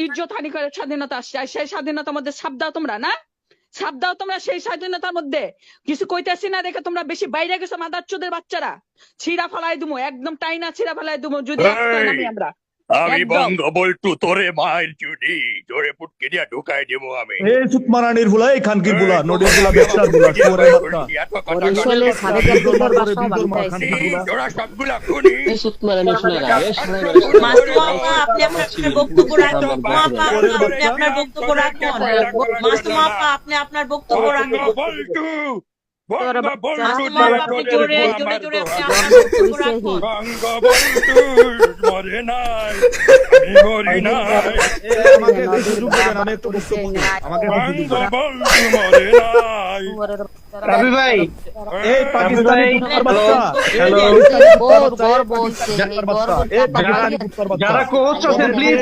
ইজ্জত হানি করে স্বাধীনতা আসছে, সেই স্বাধীনতার মধ্যে ছাপ দাও তোমরা না, ছাপ দাও তোমরা সেই স্বাধীনতার মধ্যে। কিছু কইতেছি না দেখে তোমরা বেশি বাইরে গেছো মাদারচোদের বাচ্চারা, ছিঁড়া ফেলাই দুমো, একদম টাইনা ছিঁড়া ফেলাই দুমো যদি আজকে নামি আমরা। আমি একদম। বঙ্গবল্টু তোরে মায়ের চুদি তোরে পুটকে দিয়া ঢুকাই দেবো আমি। এই সুতমারানির বুলা, এই খানকির বুলা, নদীর বুলা, বেচার বুলা, শুয়োরের বাচ্চা। বরিশালে সাদেকের দুধের বাসা বাড়িতে আইছে। তোরা সবগুলা খুনি। এই সুতমারানি শুনে না, এই শুনে না। মাসুম আপা, আপনি আপনার বক্তব্য রাখুন। আপা, আপনি আপনার বক্তব্য রাখুন। মাসুম আপা, আপনি আপনার বক্তব্য রাখুন। বঙ্গবল্টু মাসুম আপা, আপনি জোরে জোরে জোরে আপনি আপনার বক্তব্য রাখুন। বঙ্গবল্টু মরে নাই, আমি মরি নাই। আমাকে একটু সুযোগ দেন, আমি একটু বক্তব্য দিই। আমাকে একটু সুযোগ দেন। বঙ্গবল্টু মরে নাই। রাবি ভাই, এই পাকিস্তানি কুত্তার বাচ্চা, হ্যালো। গর বলছে, এই গর এই পাকিস্তানি কুত্তার বাচ্চা। যারা কোচ আছেন প্লিজ